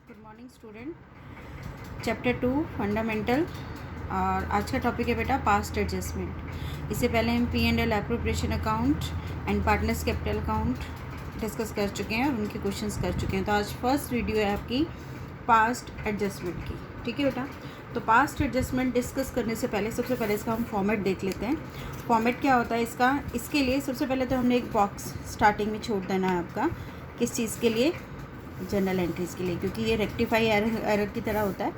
Good morning student. Chapter 2 fundamental. और आज का टॉपिक है बेटा पास्ट एडजस्टमेंट। इससे पहले हम P and L appropriation account and partners capital account discuss कर चुके हैं और उनके क्वेश्चंस कर चुके हैं। तो आज फर्स्ट वीडियो है आपकी पास्ट एडजस्टमेंट की। ठीक है बेटा, तो पास्ट एडजस्टमेंट डिस्कस करने से पहले सबसे पहले इसका हम फॉर्मेट देख लेते हैं। फॉर्मेट क्या होता है इसका? इसके लिए सबसे पहले तो हमने एक बॉक्स स्टार्टिंग में छोड़ देना है आपका। किस चीज़ के लिए? जनरल एंट्रीज़ के लिए, क्योंकि ये रेक्टिफाई एरर की तरह होता है।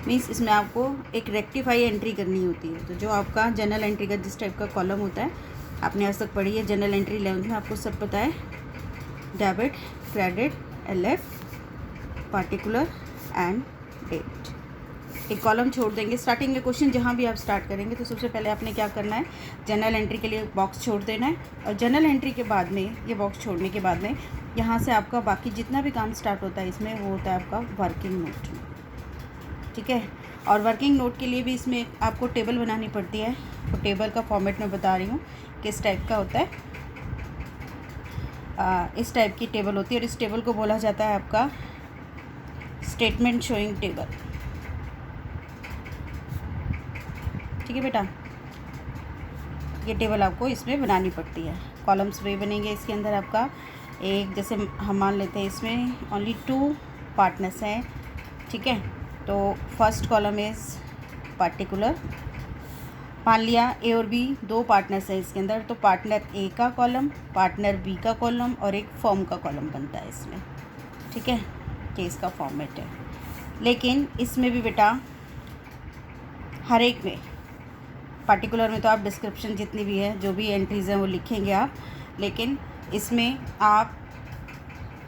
मीन्स इसमें आपको एक रेक्टिफाई एंट्री करनी होती है। तो जो आपका जनरल एंट्री का जिस टाइप का कॉलम होता है, आपने आज तक पढ़ी है जनरल एंट्री 11th में, आपको सब पता है। Debit, credit, LF, particular and date. एक कॉलम छोड़ देंगे स्टार्टिंग में। क्वेश्चन जहाँ भी आप स्टार्ट करेंगे तो सबसे पहले आपने क्या करना है, जनरल एंट्री के लिए एक बॉक्स छोड़ देना है। और जनरल एंट्री के बाद में, ये बॉक्स छोड़ने के बाद में, यहाँ से आपका बाकी जितना भी काम स्टार्ट होता है इसमें, वो होता है आपका वर्किंग नोट। ठीक है, और वर्किंग नोट के लिए भी इसमें आपको टेबल बनानी पड़ती है। तो टेबल का फॉर्मेट मैं बता रही हूँ किस टाइप का होता है। इस टाइप की टेबल होती है और इस टेबल को बोला जाता है आपका स्टेटमेंट शोइंग टेबल। ठीक है बेटा, ये टेबल आपको इसमें बनानी पड़ती है। कॉलम्स भी बनेंगे इसके अंदर आपका। एक जैसे हम मान लेते हैं इसमें ओनली 2 पार्टनर्स हैं। ठीक है, तो फर्स्ट कॉलम इज़ पार्टिकुलर। मान लिया A और B 2 पार्टनर्स हैं इसके अंदर, तो पार्टनर A का कॉलम, पार्टनर B का कॉलम और एक फर्म का कॉलम बनता है इसमें। ठीक है, ये इसका फॉर्मेट है। लेकिन इसमें भी बेटा हर एक में, पार्टिकुलर में तो आप डिस्क्रिप्शन जितनी भी है, जो भी एंट्रीज़ हैं वो लिखेंगे आप। लेकिन इसमें आप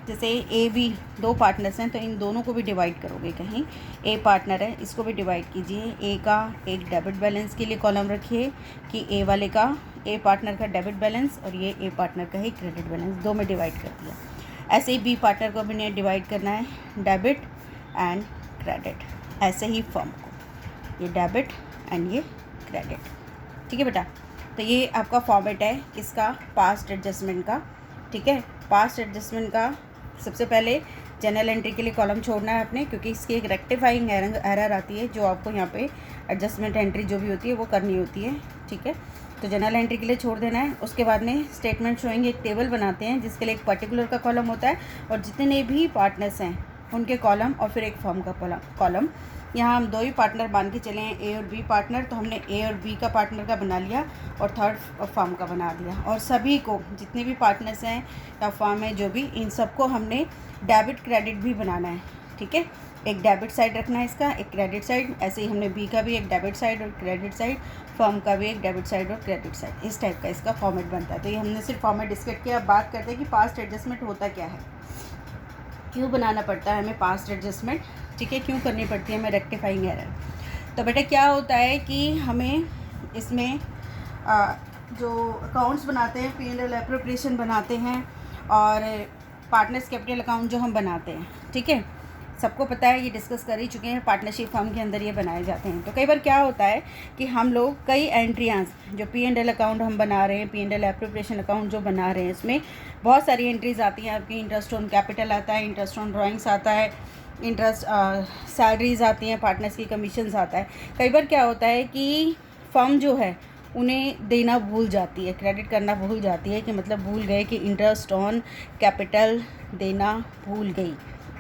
जैसे A B 2 पार्टनर्स हैं तो इन दोनों को भी डिवाइड करोगे। कहीं A पार्टनर है, इसको भी डिवाइड कीजिए। A का एक डेबिट बैलेंस के लिए कॉलम रखिए कि A वाले का, A पार्टनर का डेबिट बैलेंस और ये A पार्टनर का ही क्रेडिट बैलेंस, 2 में डिवाइड कर दिया। ऐसे ही B पार्टनर को भी डिवाइड करना है, डेबिट एंड क्रेडिट। ऐसे ही फर्म को, ये डेबिट एंड ये क्रेडिट। ठीक है बेटा, तो ये आपका फॉर्मेट है किसका? पास्ट एडजस्टमेंट का। ठीक है, पास्ट एडजस्टमेंट का सबसे पहले जनरल एंट्री के लिए कॉलम छोड़ना है आपने, क्योंकि इसकी एक रेक्टिफाइंग एरर आती है जो आपको यहाँ पे एडजस्टमेंट एंट्री जो भी होती है वो करनी होती है। ठीक है, तो जनरल एंट्री के लिए छोड़ देना है। उसके बाद में स्टेटमेंट शोइंग एक टेबल बनाते हैं जिसके लिए एक पर्टिकुलर का कॉलम होता है और जितने भी पार्टनर्स हैं उनके कॉलम, और फिर एक फर्म का कॉलम। यहाँ हम 2 ही पार्टनर मान के चले हैं, A और B पार्टनर, तो हमने A और B का पार्टनर का बना लिया और थर्ड फर्म का बना दिया। और सभी को, जितने भी पार्टनर्स हैं या फर्म है जो भी, इन सबको हमने डेबिट क्रेडिट भी बनाना है। ठीक है, एक डेबिट साइड रखना है इसका, एक क्रेडिट साइड। ऐसे ही हमने B का भी एक डेबिट साइड और क्रेडिट साइड, फर्म का भी एक डेबिट साइड और क्रेडिट साइड। इस टाइप का इसका फॉर्मेट बनता है। तो ये हमने सिर्फ फॉर्मेट डिस्कस किया। अब बात करते हैं कि पास्ट एडजस्टमेंट होता क्या है, क्यों बनाना पड़ता है हमें पास्ट एडजस्टमेंट। ठीक है, क्यों करनी पड़ती है हमें रेक्टिफाइंग एरर। तो बेटा क्या होता है कि हमें इसमें जो अकाउंट्स बनाते हैं, P&L एप्रोप्रिएशन बनाते हैं और पार्टनर्स कैपिटल अकाउंट जो हम बनाते हैं, ठीक है, सबको पता है, ये डिस्कस कर ही चुके हैं। पार्टनरशिप फर्म के अंदर ये बनाए जाते हैं। तो कई बार क्या होता है कि हम लोग कई एंट्रियाँ जो P&L अकाउंट हम बना रहे हैं, P&L एप्रोप्रिएशन अकाउंट जो बना रहे हैं, इसमें बहुत सारी एंट्रीज़ आती हैं आपकी। इंटरेस्ट ऑन कैपिटल आता है, इंटरेस्ट ऑन ड्राइंग्स आता है, इंटरेस्ट सैलरीज आती हैं, पार्टनर्स की कमीशंस आता है। कई बार क्या होता है कि फर्म जो है उन्हें देना भूल जाती है, क्रेडिट करना भूल जाती है, कि मतलब भूल गए कि इंटरेस्ट ऑन कैपिटल देना भूल गई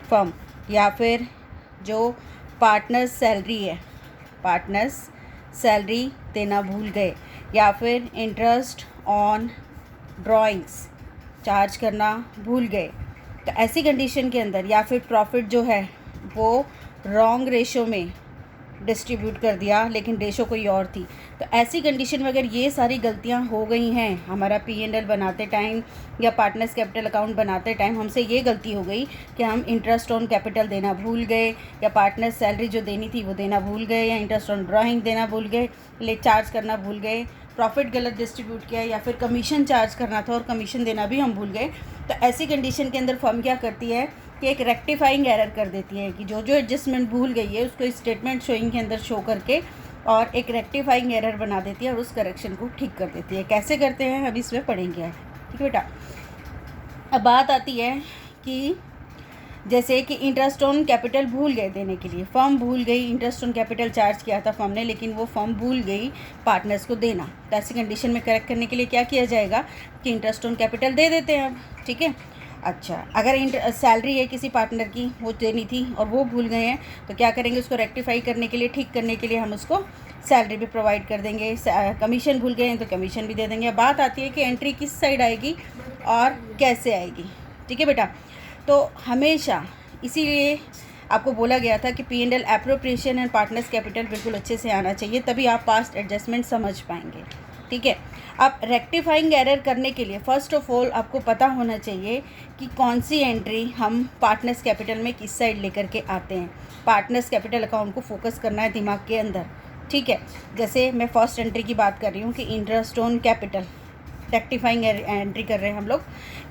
फर्म, या फिर जो पार्टनर्स सैलरी है, पार्टनर्स सैलरी देना भूल गए, या फिर इंटरेस्ट ऑन ड्राइंग्स चार्ज करना भूल गए। तो ऐसी कंडीशन के अंदर, या फिर प्रॉफिट जो है वो रॉन्ग रेशो में डिस्ट्रीब्यूट कर दिया लेकिन रेशो कोई और थी, तो ऐसी कंडीशन में अगर ये सारी गलतियां हो गई हैं हमारा P&L बनाते टाइम या पार्टनर्स कैपिटल अकाउंट बनाते टाइम, हमसे ये गलती हो गई कि हम इंटरेस्ट ऑन कैपिटल देना भूल गए, या पार्टनर्स सैलरी जो देनी थी वो देना भूल गए, या इंटरेस्ट ऑन ड्राइंग देना भूल गए, ले चार्ज करना भूल गए, प्रॉफिट गलत डिस्ट्रीब्यूट किया, या फिर कमीशन चार्ज करना था और कमीशन देना भी हम भूल गए, तो ऐसी कंडीशन के अंदर फर्म क्या करती है कि एक रेक्टिफाइंग एरर कर देती है कि जो जो एडजस्टमेंट भूल गई है उसको स्टेटमेंट शोइंग के अंदर शो करके और एक रेक्टिफाइंग एरर बना देती है और उस करेक्शन को ठीक कर देती है। कैसे करते हैं अभी इसमें पढ़ेंगे। ठीक है बेटा, अब बात आती है कि जैसे कि इंटरेस्ट ऑन कैपिटल भूल गए देने के लिए, फर्म भूल गई, इंटरेस्ट ऑन कैपिटल चार्ज किया था फर्म ने, लेकिन वो फर्म भूल गई पार्टनर्स को देना, तो ऐसी कंडीशन में करेक्ट करने के लिए क्या किया जाएगा कि इंटरेस्ट ऑन कैपिटल दे देते हैं अब, ठीक है। अच्छा, अगर सैलरी है किसी पार्टनर की, वो देनी थी और वो भूल गए हैं, तो क्या करेंगे, उसको रेक्टिफाई करने के लिए, ठीक करने के लिए हम उसको सैलरी भी प्रोवाइड कर देंगे। कमीशन भूल गए हैं तो कमीशन भी दे देंगे। बात आती है कि एंट्री किस साइड आएगी और कैसे आएगी, ठीक है बेटा। तो हमेशा इसीलिए आपको बोला गया था कि P&L appropriation and partners capital बिल्कुल अच्छे से आना चाहिए, तभी आप पास्ट एडजस्टमेंट समझ पाएंगे, ठीक है। अब रेक्टिफाइंग एरर करने के लिए फर्स्ट ऑफ ऑल आपको पता होना चाहिए कि कौन सी एंट्री हम पार्टनर्स कैपिटल में किस साइड लेकर के आते हैं। पार्टनर्स कैपिटल अकाउंट को फोकस करना है दिमाग के अंदर, ठीक है। जैसे मैं फर्स्ट एंट्री की बात कर रही हूँ कि interest on capital, rectifying entry कर रहे हैं हम लोग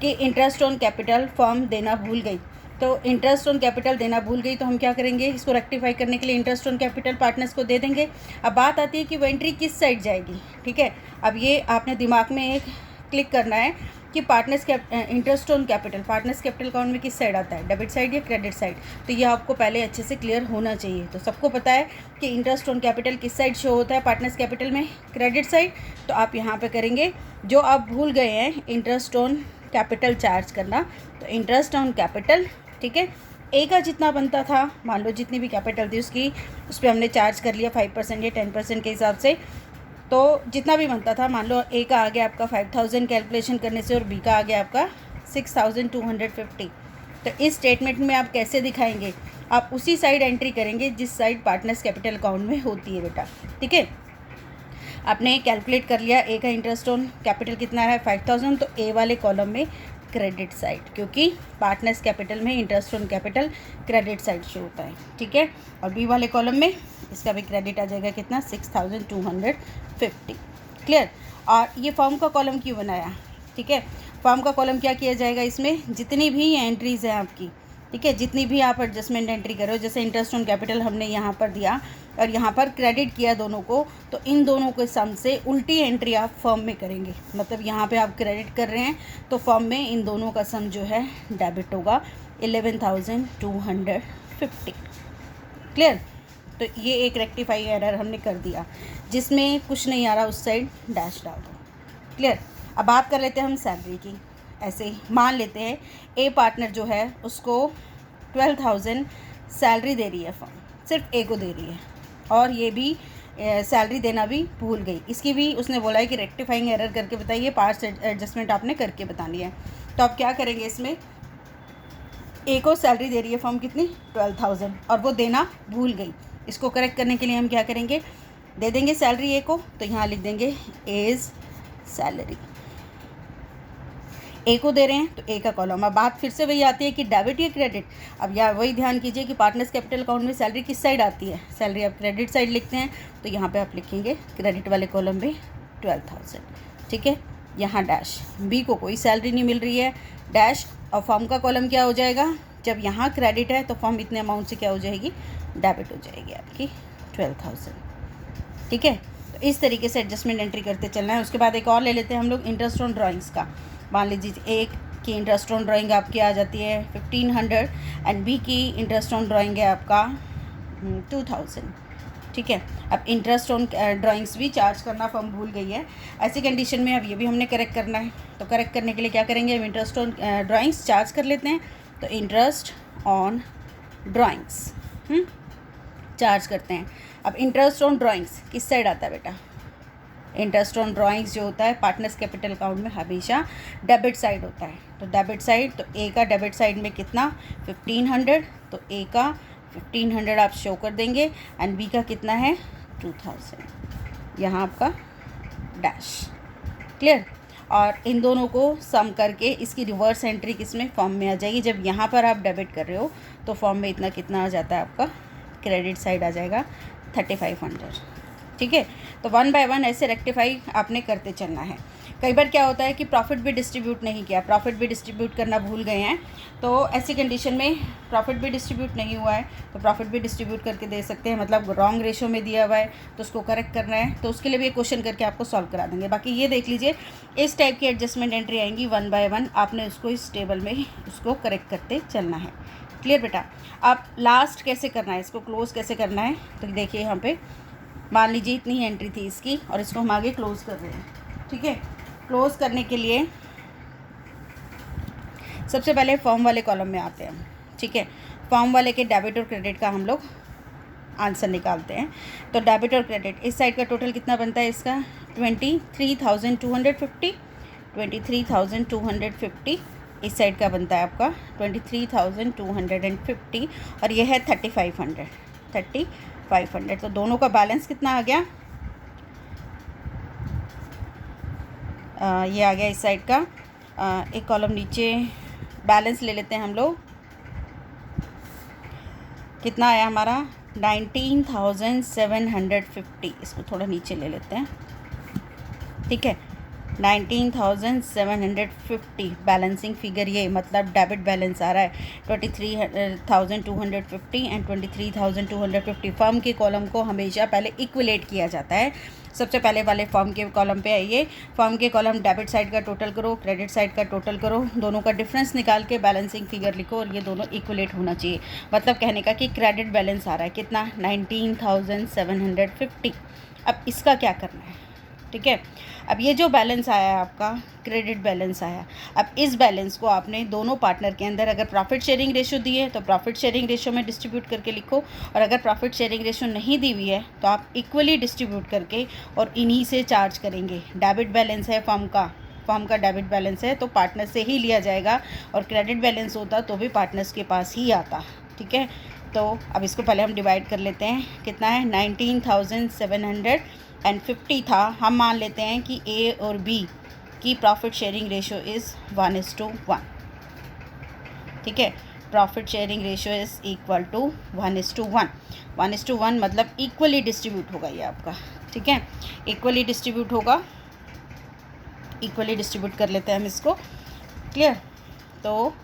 कि इंटरेस्ट ऑन कैपिटल फर्म देना भूल गई, तो इंटरेस्ट ऑन कैपिटल देना भूल गई तो हम क्या करेंगे, इसको रेक्टिफाई करने के लिए इंटरेस्ट ऑन कैपिटल पार्टनर्स को दे देंगे। अब बात आती है कि वो एंट्री किस साइड जाएगी, ठीक है। अब ये आपने दिमाग में एक क्लिक करना है कि partners interest on capital partners capital account में किस साइड आता है, डेबिट साइड या क्रेडिट साइड, तो ये आपको पहले अच्छे से क्लियर होना चाहिए। तो सबको पता है कि इंटरेस्ट ऑन कैपिटल किस साइड शो होता है पार्टनर्स कैपिटल में, क्रेडिट साइड। तो आप यहाँ पे करेंगे, जो आप भूल गए हैं इंटरेस्ट ऑन कैपिटल चार्ज करना, तो इंटरेस्ट ऑन कैपिटल, ठीक है, ए का जितना बनता था, मान लो जितनी भी कैपिटल थी उसकी, उस पर हमने चार्ज कर लिया 5% या 10% के हिसाब से, तो जितना भी बनता था, मान लो ए का आ गया आपका 5000 कैलकुलेशन करने से और बी का आ गया आपका 6250। तो इस स्टेटमेंट में आप कैसे दिखाएंगे, आप उसी साइड एंट्री करेंगे जिस साइड पार्टनर्स कैपिटल अकाउंट में होती है बेटा, ठीक है। आपने कैलकुलेट कर लिया ए का इंटरेस्ट ऑन कैपिटल कितना है 5000, तो ए वाले कॉलम में क्रेडिट साइड, क्योंकि पार्टनर्स कैपिटल में interest on capital credit side show होता है, ठीक है। और बी वाले कॉलम में इसका भी क्रेडिट आ जाएगा कितना 6250, क्लियर। और ये फॉर्म का कॉलम क्यों बनाया, ठीक है, फॉर्म का कॉलम क्या किया जाएगा, इसमें जितनी भी एंट्रीज़ हैं आपकी, ठीक है, जितनी भी आप एडजस्टमेंट एंट्री करो, जैसे इंटरेस्ट ऑन कैपिटल हमने यहाँ पर दिया और यहाँ पर क्रेडिट किया दोनों को, तो इन दोनों के सम से उल्टी एंट्री आप फर्म में करेंगे। मतलब यहाँ पे आप क्रेडिट कर रहे हैं तो फर्म में इन दोनों का सम जो है डेबिट होगा 11250, क्लियर। तो ये एक रेक्टिफाई एरर हमने कर दिया, जिसमें कुछ नहीं आ रहा उस साइड डैश डाल दो, क्लियर। अब बात कर लेते हैं हम सैलरी की। ऐसे ही मान लेते हैं ए पार्टनर जो है उसको 12,000 सैलरी दे रही है फर्म, सिर्फ ए को दे रही है, और ये भी सैलरी देना भी भूल गई। इसकी भी उसने बोला है कि रेक्टिफाइंग एरर करके बताइए, पार्ट्स एडजस्टमेंट आपने करके बतानी है। तो आप क्या करेंगे, इसमें ए को सैलरी दे रही है फर्म कितनी 12,000 और वो देना भूल गई। इसको करेक्ट करने के लिए हम क्या करेंगे, दे देंगे सैलरी ए को, तो यहाँ लिख देंगे एज सैलरी, ए को दे रहे हैं तो ए का कॉलम। अब बात फिर से वही आती है कि डेबिट या क्रेडिट। अब या वही ध्यान कीजिए कि पार्टनर्स कैपिटल अकाउंट में सैलरी किस साइड आती है, सैलरी आप क्रेडिट साइड लिखते हैं, तो यहाँ पे आप लिखेंगे क्रेडिट वाले कॉलम में 12,000, ठीक है। यहाँ डैश, बी को कोई सैलरी नहीं मिल रही है, डैश, और फॉर्म का कॉलम क्या हो जाएगा, जब यहाँ क्रेडिट है तो फॉर्म इतने अमाउंट से क्या हो जाएगी, डेबिट हो जाएगी आपकी 12,000, ठीक है। तो इस तरीके से एडजस्टमेंट एंट्री करते चलना है। उसके बाद एक और ले लेते हैं हम लोग इंटरेस्ट ऑन ड्राइंग्स का। मान लीजिए एक की इंटरेस्ट ऑन ड्राइंग आपकी आ जाती है 1500 एंड बी की इंटरेस्ट ऑन ड्राइंग है आपका 2000, ठीक है। अब इंटरेस्ट ऑन ड्राइंग्स भी चार्ज करना फर्म भूल गई है, ऐसी कंडीशन में अब ये भी हमने करेक्ट करना है। तो करेक्ट करने के लिए क्या करेंगे, हम इंटरेस्ट ऑन ड्राइंग्स चार्ज कर लेते हैं, तो इंटरेस्ट ऑन ड्राइंग्स चार्ज करते हैं। अब इंटरेस्ट ऑन ड्राइंग्स किस साइड आता है बेटा, इंटरेस्ट ऑन ड्राइंग्स जो होता है पार्टनर्स कैपिटल अकाउंट में हमेशा डेबिट साइड होता है। तो डेबिट साइड, तो ए का डेबिट साइड में कितना 1500, तो ए का 1500 आप शो कर देंगे एंड बी का कितना है 2000, यहाँ आपका डैश, क्लियर। और इन दोनों को सम करके इसकी रिवर्स एंट्री किसमें, फॉर्म में आ जाएगी। जब यहाँ पर आप डेबिट कर रहे हो तो फॉर्म में इतना कितना आ जाता है आपका, क्रेडिट साइड आ जाएगा 3500, ठीक है। तो 1 बाय 1 ऐसे रेक्टिफाई आपने करते चलना है। कई बार क्या होता है कि प्रॉफिट भी डिस्ट्रीब्यूट नहीं किया, प्रॉफिट भी डिस्ट्रीब्यूट करना भूल गए हैं, तो ऐसी कंडीशन में प्रॉफिट भी डिस्ट्रीब्यूट नहीं हुआ है तो प्रॉफिट भी डिस्ट्रीब्यूट करके दे सकते हैं, मतलब रॉन्ग रेशो में दिया हुआ है तो उसको करेक्ट करना है, तो उसके लिए भी एक क्वेश्चन करके आपको सॉल्व करा देंगे। बाकी ये देख लीजिए, इस टाइप की एडजस्टमेंट एंट्री आएंगी 1 बाय 1, आपने उसको इस टेबल में उसको करेक्ट करते चलना है, क्लियर बेटा। अब लास्ट कैसे करना है, इसको क्लोज कैसे करना है, तो देखिए यहाँ पे मान लीजिए इतनी एंट्री थी इसकी और इसको हम आगे क्लोज कर रहे हैं। ठीक है, क्लोज करने के लिए सबसे पहले फॉर्म वाले कॉलम में आते हैं। ठीक है, फॉर्म वाले के डेबिट और क्रेडिट का हम लोग आंसर निकालते हैं। तो डेबिट और क्रेडिट, इस साइड का टोटल कितना बनता है इसका 23,250, 23,250। इस साइड का बनता है आपका 23,250 और ये है 3,500। तो दोनों का बैलेंस कितना आ गया, ये आ गया इस साइड का। एक कॉलम नीचे बैलेंस ले लेते हैं हम लोग, कितना आया हमारा 19,750। इसको थोड़ा नीचे ले लेते हैं। ठीक है, 19,750 बैलेंसिंग फिगर, ये मतलब डेबिट बैलेंस आ रहा है 23,250 एंड 23,250। फर्म के कॉलम को हमेशा पहले इक्वलेट किया जाता है। सबसे पहले वाले फॉर्म के कॉलम पे आइए, फॉर्म के कॉलम डेबिट साइड का टोटल करो, क्रेडिट साइड का टोटल करो, दोनों का डिफरेंस निकाल के बैलेंसिंग फिगर लिखो और ये दोनों इक्वलेट होना चाहिए। मतलब कहने का कि क्रेडिट बैलेंस आ रहा है कितना 19,750। अब इसका क्या करना है, ठीक है। अब ये जो बैलेंस आया है आपका क्रेडिट बैलेंस आया, अब इस बैलेंस को आपने दोनों पार्टनर के अंदर अगर प्रॉफिट शेयरिंग रेशो दी है तो प्रॉफिट शेयरिंग रेशो में डिस्ट्रीब्यूट करके लिखो, और अगर प्रॉफिट शेयरिंग रेशो नहीं दी हुई है तो आप इक्वली डिस्ट्रीब्यूट करके और इन्हीं से चार्ज करेंगे। डेबिट बैलेंस है फर्म का डेबिट बैलेंस है तो पार्टनर से ही लिया जाएगा, और क्रेडिट बैलेंस होता तो भी पार्टनर्स के पास ही आता। ठीक है, तो अब इसको पहले हम डिवाइड कर लेते हैं, कितना है 19,750 था। हम मान लेते हैं कि ए और बी की प्रॉफिट शेयरिंग रेशो इज़ 1:1। ठीक है, profit sharing ratio is equal to 1:1। 1:1 मतलब इक्वली डिस्ट्रीब्यूट होगा ये आपका। ठीक है, इक्वली डिस्ट्रीब्यूट होगा, इक्वली डिस्ट्रीब्यूट कर लेते हैं हम इसको। क्लियर, तो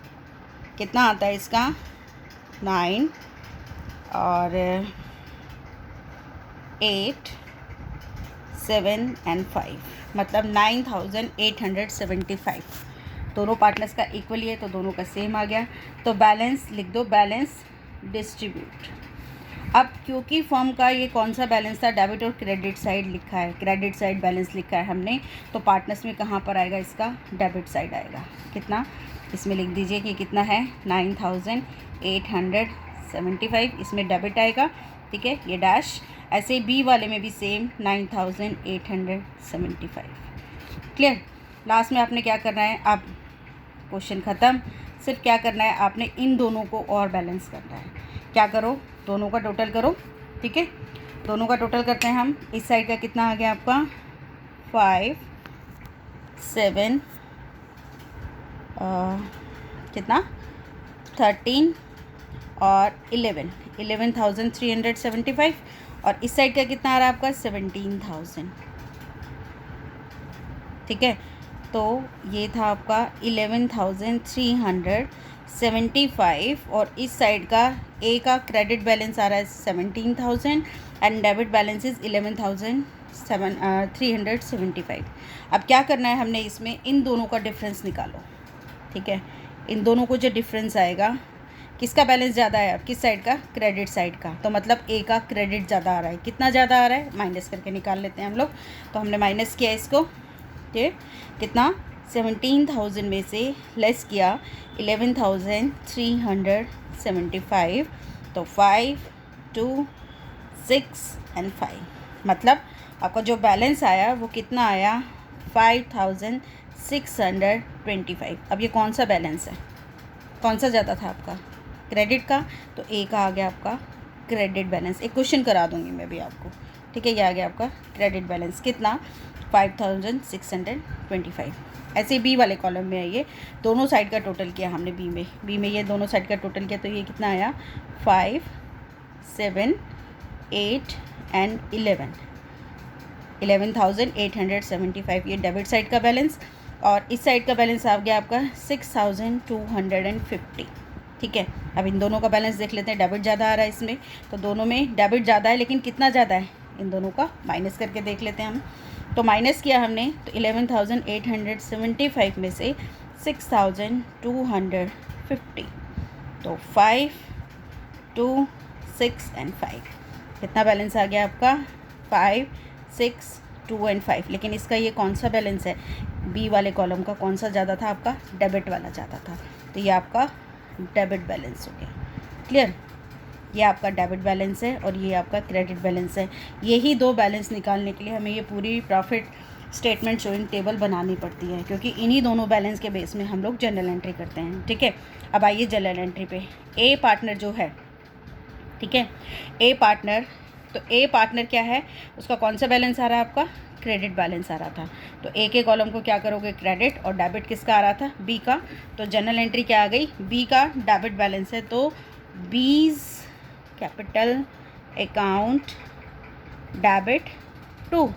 कितना आता है इसका 9 और 8, 7 एंड 5, मतलब 9,875। दोनों पार्टनर्स का इक्वली है तो दोनों का सेम आ गया। तो बैलेंस लिख दो, बैलेंस डिस्ट्रीब्यूट। अब क्योंकि फर्म का ये कौन सा बैलेंस था, डेबिट और क्रेडिट साइड लिखा है, क्रेडिट साइड बैलेंस लिखा है हमने, तो पार्टनर्स में कहाँ पर आएगा इसका डेबिट साइड आएगा। कितना इसमें लिख दीजिए कि कितना है 9,875, इसमें डेबिट आएगा। ठीक है, ये डैश। ऐसे बी वाले में भी सेम 9,875। क्लियर, लास्ट में आपने क्या करना है, अब क्वेश्चन ख़त्म। सिर्फ क्या करना है, आपने इन दोनों को और बैलेंस करना है। क्या करो, दोनों का टोटल करो। ठीक है, दोनों का टोटल करते हैं हम। इस साइड का कितना आ गया आपका 5, 7 कितना 13 और 11,375, और इस साइड का कितना आ रहा है आपका 17,000। ठीक है, तो ये था आपका 11,375, और इस साइड का ए का क्रेडिट बैलेंस आ रहा है 17,000 एंड डेबिट बैलेंस इज़ 11,375। अब क्या करना है हमने, इसमें इन दोनों का डिफरेंस निकालो। ठीक है, इन दोनों को जो डिफरेंस आएगा, किसका बैलेंस ज़्यादा है, किस साइड का, क्रेडिट साइड का, तो मतलब ए का क्रेडिट ज़्यादा आ रहा है। कितना ज़्यादा आ रहा है, माइनस करके निकाल लेते हैं हम लोग। तो हमने माइनस किया इसको, ठीक, कितना 17,000 में से लेस किया 11,375, तो 5, 2, 6 एंड 5, मतलब आपका जो बैलेंस आया वो कितना आया 5,625। अब ये कौन सा बैलेंस है, कौन सा ज़्यादा था आपका, क्रेडिट का, तो ए का आ गया आपका क्रेडिट बैलेंस। एक क्वेश्चन करा दूंगी मैं भी आपको। ठीक है, ये आ गया आपका क्रेडिट बैलेंस कितना 5,625। ऐसे बी वाले कॉलम में आइए, दोनों साइड का टोटल किया हमने बी में ये दोनों साइड का टोटल किया, तो ये कितना आया 5, 7, 8 एंड 11,875। ये डेबिट साइड का बैलेंस, और इस साइड का बैलेंस आ गया आपका 6,250। ठीक है, अब इन दोनों का बैलेंस देख लेते हैं। डेबिट ज़्यादा आ रहा है इसमें, तो दोनों में डेबिट ज़्यादा है, लेकिन कितना ज़्यादा है, इन दोनों का माइनस करके देख लेते हैं हम। तो माइनस किया हमने, तो 11,875 में से 6,250 तो 5, 2, 6 एंड 5, कितना बैलेंस आ गया आपका? 5, 6, 2 एंड 5। लेकिन इसका ये कौन सा बैलेंस है? बी वाले कॉलम का कौन सा ज़्यादा था? आपका डेबिट वाला ज़्यादा था, तो ये आपका डेबिट बैलेंस हो गया। क्लियर? ये आपका डेबिट बैलेंस है और ये आपका क्रेडिट बैलेंस है। यही दो बैलेंस निकालने के लिए हमें ये पूरी प्रॉफिट स्टेटमेंट शोइंग टेबल बनानी पड़ती है, क्योंकि इन्हीं दोनों बैलेंस के बेस में हम लोग जनरल एंट्री करते हैं। ठीक है, अब आइए जनरल एंट्री पे। ए पार्टनर जो है, ठीक है, ए पार्टनर, तो ए पार्टनर क्या है? उसका कौन सा बैलेंस आ रहा है? आपका क्रेडिट बैलेंस आ रहा था। तो ए के कॉलम को क्या करोगे? क्रेडिट, और डेबिट किसका आ रहा था? बी का। तो जनरल एंट्री क्या आ गई? बी का डेबिट बैलेंस है, तो बीज कैपिटल अकाउंट डेबिट टू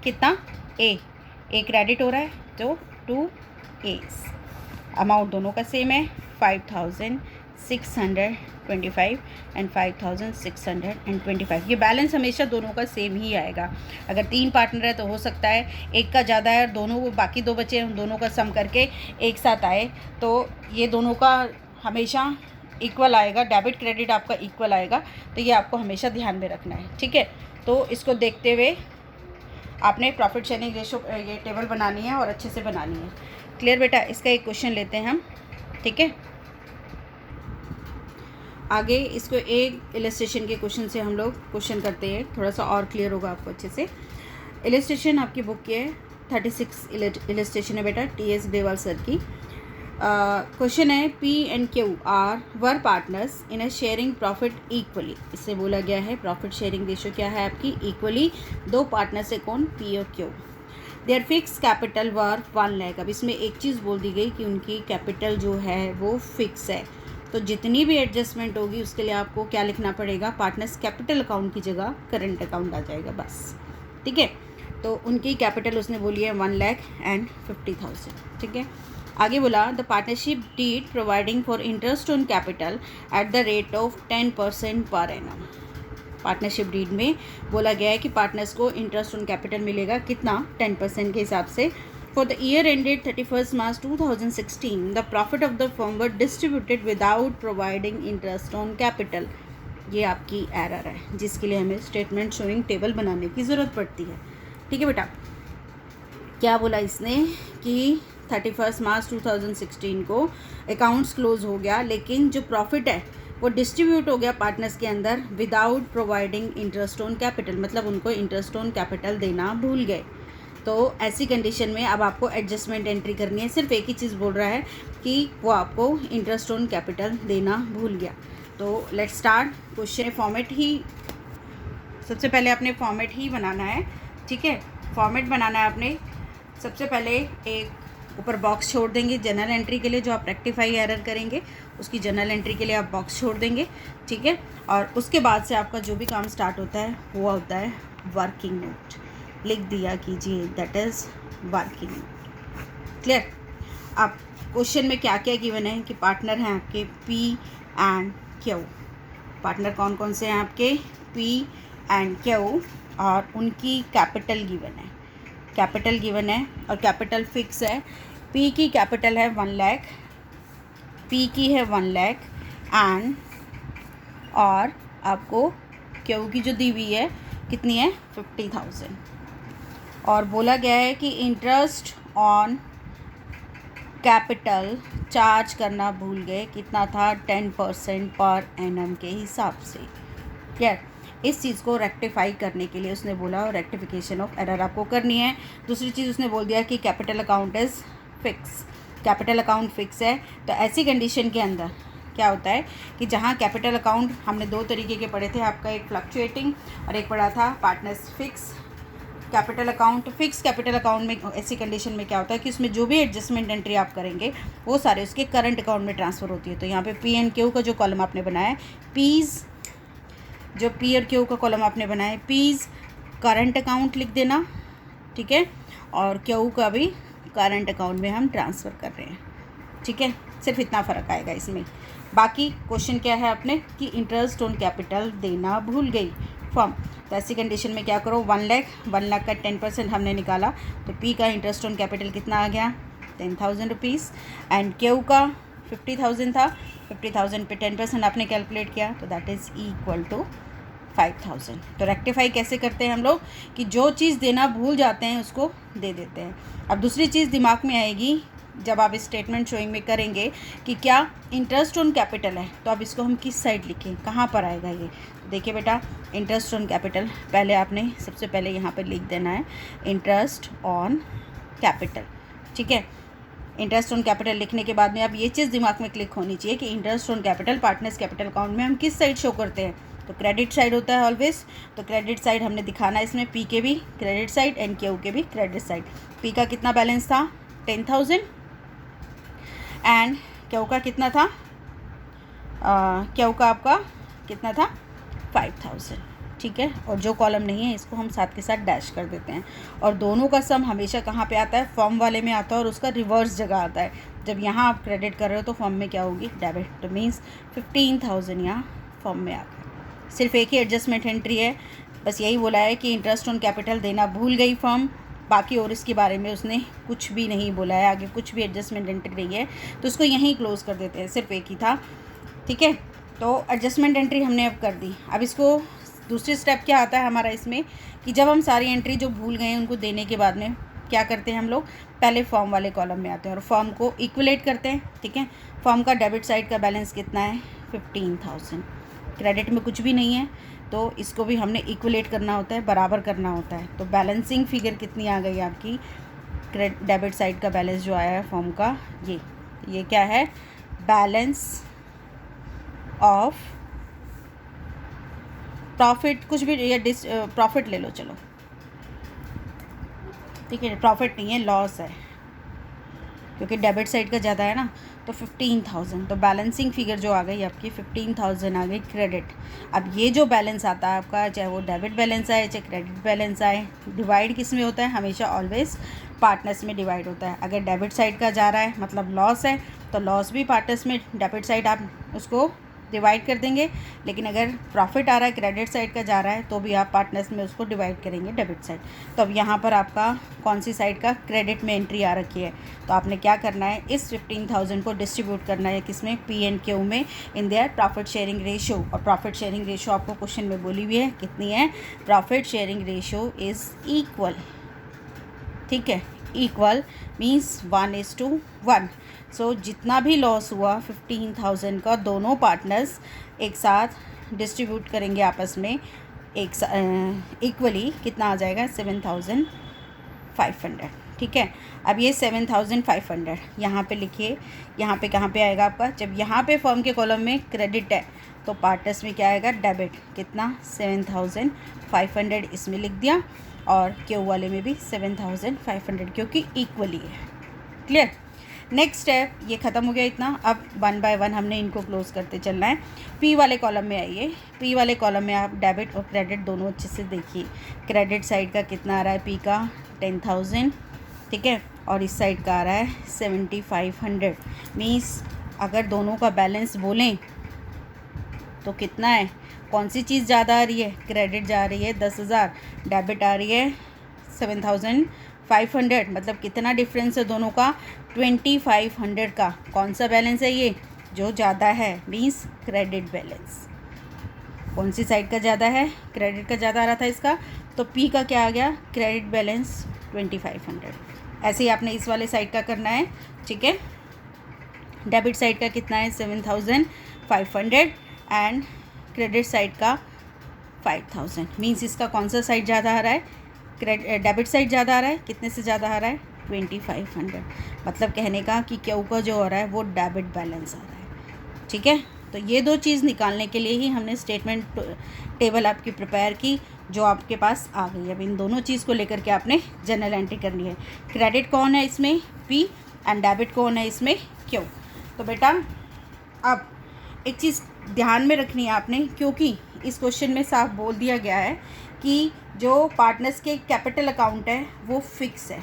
कितना? ए क्रेडिट हो रहा है तो टू एस। अमाउंट दोनों का सेम है, 5625 एंड 5625। ये बैलेंस हमेशा दोनों का सेम ही आएगा। अगर 3 पार्टनर है तो हो सकता है एक का ज़्यादा है और दोनों बाकी 2 बचे हैं, उन दोनों का सम करके एक साथ आए, तो ये दोनों का हमेशा इक्वल आएगा, डेबिट क्रेडिट आपका इक्वल आएगा। तो ये आपको हमेशा ध्यान में रखना है। ठीक है, तो इसको देखते हुए आपने प्रॉफिट शेयरिंग रेशो ये टेबल बनानी है और अच्छे से बनानी है। क्लियर बेटा? इसका एक क्वेश्चन लेते हैं हम। ठीक है, आगे इसको एक इलस्ट्रेशन के क्वेश्चन से हम लोग क्वेश्चन करते हैं, थोड़ा सा और क्लियर होगा आपको अच्छे से। इलस्ट्रेशन आपकी बुक की है 36 इलस्ट्रेशन है बेटा, TS ग्रेवाल सर की। क्वेश्चन है P and Q were partners in a sharing profit equally. इससे बोला गया है प्रॉफिट शेयरिंग रेशियो क्या है आपकी? इक्वली। 2 पार्टनर से कौन? P और Q। देयर फिक्स कैपिटल वर 1 लाख। अब इसमें एक चीज़ बोल दी गई कि उनकी कैपिटल जो है वो फिक्स है, तो जितनी भी एडजस्टमेंट होगी उसके लिए आपको क्या लिखना पड़ेगा? पार्टनर्स कैपिटल अकाउंट की जगह करंट अकाउंट आ जाएगा बस। ठीक है, तो उनकी कैपिटल उसने बोली है 1,50,000। ठीक है, आगे बोला the partnership deed providing for interest on capital at the rate of 10% per annum. Partnership deed में बोला गया है कि पार्टनर्स को इंटरेस्ट ऑन कैपिटल मिलेगा कितना? 10% के हिसाब से। For the year ended 31 March 2016 the profit of the firm were distributed without providing interest on capital. ये आपकी एरर है, जिसके लिए हमें स्टेटमेंट शोइंग टेबल बनाने की ज़रूरत पड़ती है। ठीक है बेटा, क्या बोला इसने कि 31 मार्च 2016 को अकाउंट्स क्लोज हो गया, लेकिन जो प्रॉफिट है वो डिस्ट्रीब्यूट हो गया पार्टनर्स के अंदर without providing interest on capital, मतलब उनको इंटरेस्ट ऑन कैपिटल देना भूल गए। तो ऐसी कंडीशन में अब आपको एडजस्टमेंट एंट्री करनी है। सिर्फ एक ही चीज़ बोल रहा है कि वो आपको इंटरेस्ट ऑन कैपिटल देना भूल गया। तो लेट्स स्टार्ट क्वेश्चन। फॉर्मेट ही सबसे पहले आपने फॉर्मेट ही बनाना है। ठीक है, फॉर्मेट बनाना है आपने। सबसे पहले एक ऊपर बॉक्स छोड़ देंगे जनरल एंट्री के लिए, जो आप रेक्टिफाई एरर करेंगे उसकी जनरल एंट्री के लिए आप बॉक्स छोड़ देंगे। ठीक है, और उसके बाद से आपका जो भी काम स्टार्ट होता है वो होता है वर्किंग नोट। लिख दिया कीजिए, that is working note. Clear? अब क्वेश्चन में क्या क्या गिवन है कि पार्टनर हैं आपके P एंड Q। पार्टनर कौन कौन से हैं आपके? P एंड Q, और उनकी कैपिटल गिवन है। कैपिटल गिवन है और कैपिटल फिक्स है। P की कैपिटल है 1 लाख, P की है 1 लाख एंड, और आपको Q की जो दी हुई है कितनी है? 50,000। और बोला गया है कि इंटरेस्ट ऑन कैपिटल चार्ज करना भूल गए। कितना था? 10% पर एनम के हिसाब से। क्लियर? इस चीज़ को रेक्टिफाई करने के लिए उसने बोला रेक्टिफिकेशन ऑफ एरर आपको करनी है। दूसरी चीज़ उसने बोल दिया कि capital account is fix. Capital account fix है, तो ऐसी कंडीशन के अंदर क्या होता है कि जहाँ कैपिटल अकाउंट हमने 2 तरीके के पढ़े थे, आपका एक फ्लक्चुएटिंग और एक पढ़ा था partners fix capital account. Fix capital account में ऐसी कंडीशन में क्या होता है कि उसमें जो भी एडजस्टमेंट एंट्री आप करेंगे वो सारे उसके करंट अकाउंट में ट्रांसफ़र होती है। तो यहाँ पे P एंड Q का जो कॉलम आपने बनाया है, P's, जो P और Q का कॉलम आपने बनाया है, P's करंट अकाउंट लिख देना। ठीक है, और Q का भी करंट अकाउंट में हम ट्रांसफ़र कर रहे हैं। ठीक है, सिर्फ इतना फ़र्क आएगा इसमें। बाकी क्वेश्चन क्या है आपने कि इंटरेस्ट ऑन कैपिटल देना भूल गई फॉर्म। तो ऐसी कंडीशन में क्या करो? 1 लाख का 10% हमने निकाला, तो P का इंटरेस्ट ऑन कैपिटल कितना आ गया? 10,000 रुपीज़ एंड Q का 50,000 था, 50,000 पे 10% आपने कैलकुलेट किया तो दैट इज़ इक्वल टू 5,000। तो रेक्टिफाई कैसे करते हैं हम लोग कि जो चीज़ देना भूल जाते हैं उसको दे देते हैं। अब दूसरी चीज़ दिमाग में आएगी जब आप स्टेटमेंट शोइंग में करेंगे कि क्या इंटरेस्ट ऑन कैपिटल है, तो अब इसको हम किस साइड लिखें, कहाँ पर आएगा ये। देखिए बेटा, इंटरेस्ट ऑन कैपिटल पहले आपने सबसे पहले यहाँ पर लिख देना है इंटरेस्ट ऑन कैपिटल। ठीक है, इंटरेस्ट ऑन कैपिटल लिखने के बाद में अब ये चीज़ दिमाग में क्लिक होनी चाहिए कि interest on capital partners capital account में हम किस साइड शो करते हैं, तो क्रेडिट साइड होता है ऑलवेज। तो क्रेडिट साइड हमने दिखाना है इसमें, पी के भी क्रेडिट साइड एंड क्यू के भी क्रेडिट साइड। पी का कितना बैलेंस था 10,000 एंड क्यू का कितना था, क्यू का आपका कितना था 5,000। ठीक है, और जो कॉलम नहीं है इसको हम साथ के साथ डैश कर देते हैं। और दोनों का सम हमेशा कहाँ पे आता है, फॉर्म वाले में आता है और उसका रिवर्स जगह आता है। जब यहाँ आप क्रेडिट कर रहे हो तो फॉर्म में क्या होगी, डेबिट। तो मीन्स 15,000 यहाँ फॉर्म में आ गया। सिर्फ एक ही एडजस्टमेंट एंट्री है, बस यही बोला है कि इंटरेस्ट ऑन कैपिटल देना भूल गई फॉर्म, बाकी और इसके बारे में उसने कुछ भी नहीं बोला है, आगे कुछ भी एडजस्टमेंट एंट्री नहीं है, तो उसको यहीं क्लोज़ कर देते हैं, सिर्फ एक ही था। ठीक है, तो एडजस्टमेंट एंट्री हमने अब कर दी। अब इसको दूसरी स्टेप क्या आता है हमारा इसमें कि जब हम सारी एंट्री जो भूल गए हैं उनको देने के बाद में क्या करते हैं हम लोग, पहले फॉर्म वाले कॉलम में आते हैं और फॉर्म को इक्वलेट करते हैं। ठीक है, फॉर्म का डेबिट साइड का बैलेंस कितना है 15,000, क्रेडिट में कुछ भी नहीं है, तो इसको भी हमने इक्वलेट करना होता है, बराबर करना होता है। तो बैलेंसिंग फिगर कितनी आ गई आपकी, डेबिट साइड का बैलेंस जो आया है फॉर्म का, ये क्या है, बैलेंस ऑफ प्रॉफिट, कुछ भी या प्रॉफिट ले लो चलो। ठीक है, प्रॉफिट नहीं है, लॉस है, क्योंकि डेबिट साइड का ज़्यादा है ना। तो 15,000, तो बैलेंसिंग फिगर जो आ गई आपकी 15,000 आ गई क्रेडिट। अब ये जो बैलेंस आता है आपका, चाहे वो डेबिट बैलेंस आए चाहे क्रेडिट बैलेंस आए, डिवाइड किस में होता है, हमेशा ऑलवेज पार्टनर्स में डिवाइड होता है। अगर डेबिट साइड का जा रहा है मतलब लॉस है, तो लॉस भी पार्टनर्स में, डेबिट साइड आप उसको डिवाइड कर देंगे। लेकिन अगर प्रॉफिट आ रहा है, क्रेडिट साइड का जा रहा है, तो भी आप पार्टनर्स में उसको डिवाइड करेंगे डेबिट साइड। तो अब यहाँ पर आपका कौन सी साइड का क्रेडिट में एंट्री आ रखी है, तो आपने क्या करना है, इस 15,000 को डिस्ट्रीब्यूट करना है किसमें, पी एंड क्यू में, in their profit sharing ratio. और प्रॉफिट शेयरिंग रेशो आपको क्वेश्चन में बोली हुई है कितनी है, profit sharing ratio is equal. ठीक है, इक्वल मीन्स 1:1। सो जितना भी लॉस हुआ 15,000 का, दोनों पार्टनर्स एक साथ डिस्ट्रीब्यूट करेंगे आपस में, इक्वली कितना आ जाएगा 7,500। ठीक है, अब ये 7,500 यहाँ पे लिखिए, यहाँ पे कहाँ पे आएगा आपका, जब यहाँ पे फर्म के कॉलम में क्रेडिट है तो पार्टनर्स में क्या आएगा, डेबिट, कितना 7,500 इसमें लिख दिया, और क्यू वाले में भी 7,500, क्योंकि इक्वली है। क्लियर। नेक्स्ट स्टेप ये ख़त्म हो गया इतना। अब 1 बाय 1 हमने इनको क्लोज़ करते चलना है। पी वाले कॉलम में आइए, पी वाले कॉलम में आप डेबिट और क्रेडिट दोनों अच्छे से देखिए। क्रेडिट साइड का कितना आ रहा है, पी का 10,000, ठीक है, और इस साइड का आ रहा है 7,500। मीन्स अगर दोनों का बैलेंस बोलें तो कितना है, कौन सी चीज़ ज़्यादा आ रही है, क्रेडिट जा रही है 10,000, डेबिट आ रही है 7,500, मतलब कितना डिफरेंस है दोनों का, 2,500 का। कौन सा बैलेंस है ये, जो ज़्यादा है, मीन्स क्रेडिट बैलेंस। कौन सी साइड का ज़्यादा है, क्रेडिट का ज़्यादा आ रहा था इसका, तो पी का क्या आ गया, क्रेडिट बैलेंस 2,500। ऐसे ही आपने इस वाले साइड का करना है। ठीक है, डेबिट साइड का कितना है 7,500 एंड क्रेडिट साइड का 5,000। मीन्स इसका कौन सा साइड ज़्यादा आ रहा है, डेबिट साइड ज़्यादा आ रहा है। कितने से ज़्यादा आ रहा है, 2,500। मतलब कहने का कि क्यू का जो हो रहा है वो डेबिट बैलेंस आ रहा है। ठीक है, तो ये दो चीज़ निकालने के लिए ही हमने स्टेटमेंट टेबल आपकी प्रिपेयर की, जो आपके पास आ गई। अब इन दोनों चीज़ को लेकर के आपने जनरल एंट्री करनी है। क्रेडिट कौन है इसमें, पी, एंड डेबिट कौन है इसमें, क्यू। तो बेटा अब एक चीज़ ध्यान में रखनी है आपने, क्योंकि इस क्वेश्चन में साफ बोल दिया गया है कि जो पार्टनर्स के कैपिटल अकाउंट है वो फिक्स है।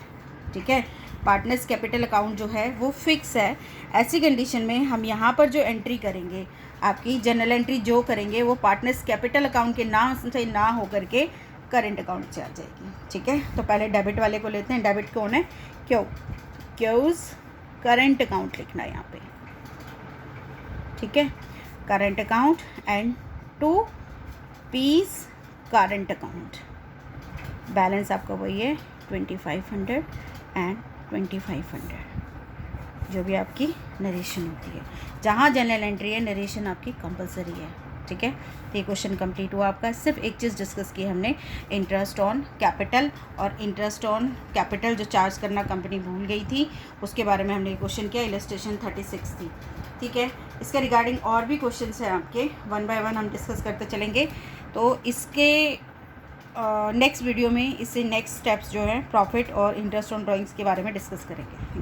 ठीक है, पार्टनर्स कैपिटल अकाउंट जो है वो फिक्स है। ऐसी कंडीशन में हम यहाँ पर जो एंट्री करेंगे, आपकी जनरल एंट्री जो करेंगे, वो पार्टनर्स कैपिटल अकाउंट के नाम से ना हो करके करंट अकाउंट से आ जाएगी। ठीक है, तो पहले डेबिट वाले को लेते हैं। डेबिट कौन है, क्यू, क्यूज़ करंट अकाउंट लिखना है यहाँ पे। ठीक है, करंट अकाउंट एंड 2 पीस करंट अकाउंट। बैलेंस आपका वही है 2500 एंड 2500, जो भी आपकी नरेशन होती है। जहाँ जनरल एंट्री है नरेशन आपकी कंपलसरी है। ठीक है, तो ये क्वेश्चन कंप्लीट हुआ आपका। सिर्फ एक चीज़ डिस्कस की हमने, इंटरेस्ट ऑन कैपिटल, और इंटरेस्ट ऑन कैपिटल जो चार्ज करना कंपनी भूल गई थी उसके बारे में हमने क्वेश्चन किया। इलस्ट्रेशन 36 थी। ठीक है, इसके रिगार्डिंग और भी क्वेश्चन हैं आपके, 1 बाय 1 हम डिस्कस करते चलेंगे। तो इसके नेक्स्ट वीडियो में इससे नेक्स्ट स्टेप्स जो हैं प्रॉफिट और इंटरेस्ट ऑन ड्राइंग्स के बारे में डिस्कस करेंगे।